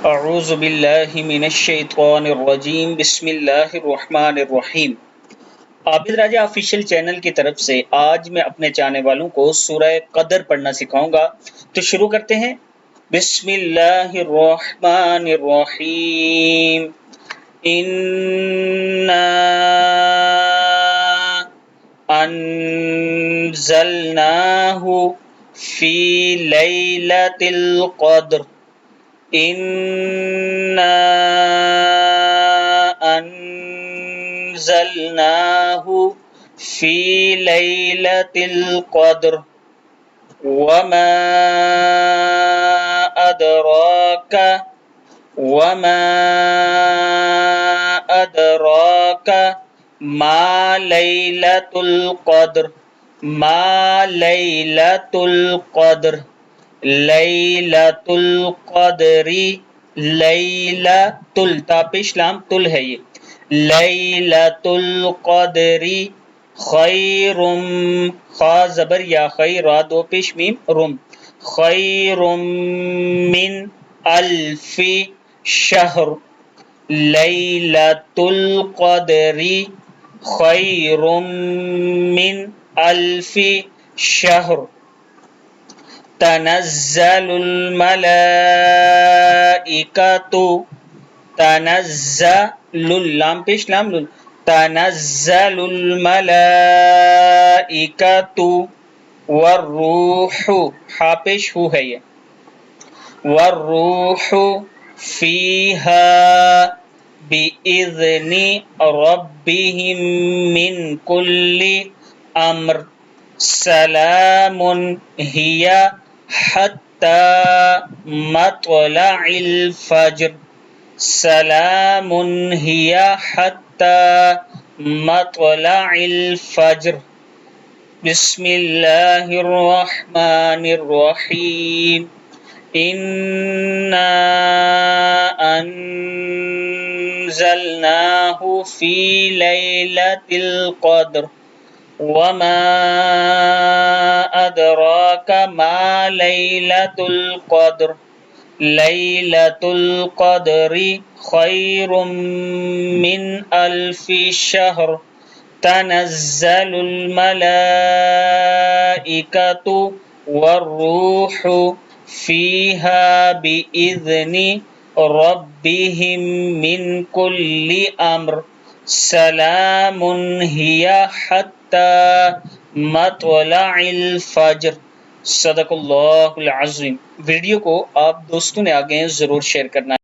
अऊज़ु बिल्लाहि मिनश्शैतानिर्रजीम बिस्मिल्लाहिर्रहमानिर्रहीम। आबिद राजा official channel की तरफ से आज मैं अपने चाहने वालों को सूरह कदर पढ़ना सिखाऊंगा। तो शुरू करते हैं। बिस्मिल्लाहिर्रहमानिर्रहीम। इन्ना अन्ज़लनाहु फी लैलतिल क़द्र। इन्ना अन्ज़लनाहु फी लैलतिल क़द्र वमा अदराका वमा अदराका मा लैलतुल क़द्र मा लैलतुल क़द्र लैलतुल क़द्री लैलतुल तापेश लाम तुल है ये लैलतुल क़द्री खैरुम खा ज़बर या खै रा दो पेश मीम रुम खैरुम मिन अल्फी शहर लैलतुल क़द्री खैरुम मिन अल्फी शहर तनज़्ज़लुल मलाइकतु तनज़्ज़लुल लाम पेश लाम लुल तनज़्ज़लुल मलाइकतु वर्रूहु हा पेश हु है ये वर्रूहु फीहा बिइज़्नि रब्बिहिम मिन कुल्ली अम्र सलामुन हिया हत्ता मत्लइल फज्र सलामुन हिया हत्ता मत्लइल फज्र। बिस्मिल्लाहिर्रहमानिर्रहीम। इन्ना अन्ज़लनाहु फी लैलतिल क़द्र वमा अदराका मा लैलतुल क़द्र लैलतुल क़द्री खैरुम मिन अल्फी शहर तनज़्ज़लुल मलाइकतु वर्रूहु फीहा बिइज़्नि रब्बिहिम मिन कुल्ली अम्र सलामुन हिया हत्ता मत्लइल फज्र। सदक़ल्लाहुल अज़ीम। वीडियो को आप दोस्तों ने आगे जरूर शेयर करना है।